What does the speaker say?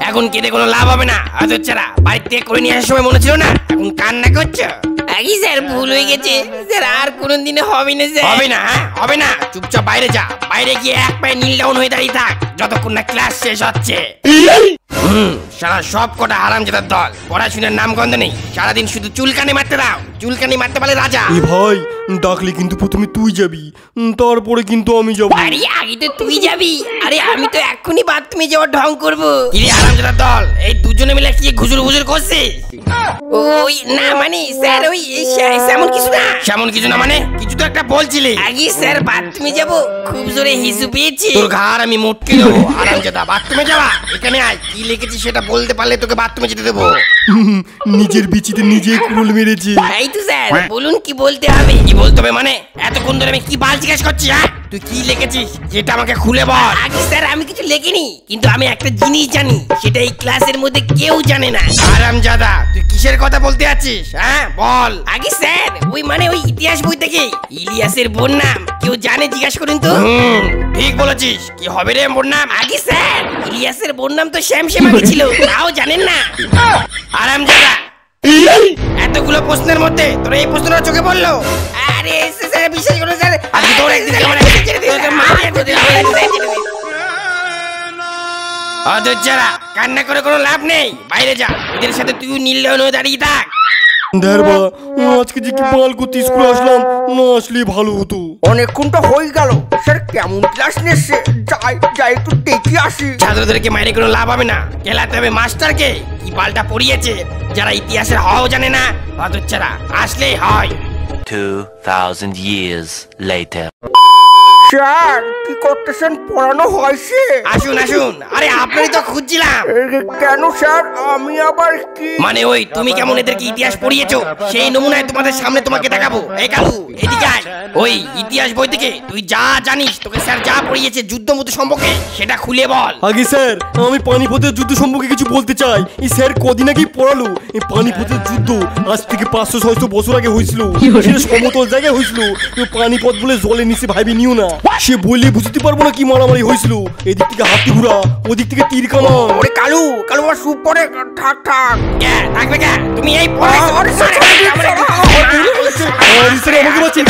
এখন কেঁদে কোনো লাভ হবে না। হতচ্ছাড়া বাড়ির থেকে করে নিয়ে আসার সময় মনে ছিল না, এখন কান্না করছো? আগে স্যার ভুল হয়ে গেছে স্যার, আর কোনোদিনও হবে না স্যার। হবে না, হবে না, চুপচাপ বাইরে যা। বাইরে গিয়ে এক পায়ে নীল ডাউন হয়ে দাঁড়িয়ে থাক যতক্ষণ না ক্লাস শেষ হচ্ছে। সারা সব কটা হারামজাদার দল, পড়াশোনার নাম গন্ধ নেই, সারাদিন শুধু চুলকানি মারতে দাও। চুলকানি মারতে পারলে রাজা। এ ভাই, ডাকলে কিন্তু প্রথমে তুই যাবি, তারপরে কিন্তু আমি যাবো। আরে আগে তো তুই যাবি। আরে আমি তো এক্ষুনি বাথরুমে যাওয়ার ঢং করবো। কিরে হারামজাদার দল, এই দুজনে মিলে কি ঘুজুর ঘুজুর করছিস? ওই না মানে স্যার, ওই সেমন কিছু না। সেমন কিছু না মানে? কিছু তো একটা বলছিলি। আগে স্যার বাথরুমে যাবো, খুব জোরে হিসু পেয়েছি। তোর ঘাড় আমি মুটকে দেবো। হারামজাদা, বাথরুমে যাওয়া? এখানে আয়, কি লিখেছি সেটা বলতে পারলে তোকে বাথরুমে যেতে দেবো। নিজের বিচিতে নিজে কুল মেরেছে। এই তো স্যার, বলুন কি বলতে হবে। কি বলতে হবে মানে? এতক্ষণ ধরে আমি কি বাল জিজ্ঞেস করছি? হ্যাঁ, তুই কি লিখেছিস যেটা আমাকে খুলে বল। আগে স্যার আমি কিছু লিখিনি, কিন্তু আমি একটা জিনিস জানি, সেটা এই ক্লাসের মধ্যে কেউ জানে না। হারামজাদা, তুই কিসের কথা বলতে আছিস? হ্যাঁ বল। আগে স্যার ওই মানে ওই ইতিহাস বই থেকে ইলিয়াসের বোন নাম কেউ জানে জিজ্ঞাসা করুন তো। ঠিক বলেছিস। কি হবে রে বোন নাম? আগে স্যার ইলিয়াসের বোন নাম তো শ্যামশ্যামাকে ছিল, তাও জানেন না। হারামজাদা, এতগুলো প্রশ্নের মধ্যে তোর এই প্রশ্নটা চোখে পড়লো? আরে স্যার বিশ্বাস করুন স্যার, আজকে তোর একদিন কেমন অধৈর্যরা কান্না করে কোনো লাভ নেই। বাইরে যা, ওদের সাথে তুই নীল হয়ে দাঁড়িয়ে থাক। দেরবা, আজকে যে কি বাল করতে স্কুলে আসলাম, না আসলে ভালো হতো। অনেকক্ষণ তো হয়ে গেল, স্যার কেমন ক্লাস নিচ্ছে? যাই যাই একটু দেখে আসি। ছাত্রদেরকে মাইরে কোনো লাভ হবে না, খেলাতে হবে মাস্টারকে। কি বালটা পড়িয়েছে, যারা ইতিহাসের হওয়াও জানে না। অধৈর্যরা আসলেই হয়। 2000 years later. স্যার কি করতেছেন? পড়ানো হয়েছে? আসুন আসুন। আরে আপনারই তো খুঁজছিলাম। কেন স্যার, আমি আবার কি? মানে ওই তুমি কেমন এদেরকে ইতিহাস পড়িয়েছো সেই নমুনায় তোমাদের সামনে তোমাকে দেখাবো। এই কালু এদিকে আয়। ওই ইতিহাস বই থেকে তুই যা জানিস, তোকে স্যার যা পড়িয়েছে যুদ্ধ মুদ্ধ সম্পর্কে, সেটা খুলে বল। আগে স্যার, আমি পানিপথের যুদ্ধ সম্পর্কে কিছু বলতে চাই। এই স্যার কদিন আগেই পড়ালো, এই পানিপথের যুদ্ধ আজ থেকে 500-600 বছর আগে হয়েছিল। সেটা সমতল জায়গায় হয়েছিল। পানিপথ বলে জলে নিচে ভাবি নিও না। সে বললে বুঝতে পারবো না কি মারামারি হয়েছিল। এদিক থেকে হাতি ঘোড়া, ওদিক থেকে তীর কামান। ওরে কালু, কালু আমার সুপ পরে ঠাক ঠাক। থাকবে তুমি এই পড়াইছো। আমাকে বাঁচিয়ে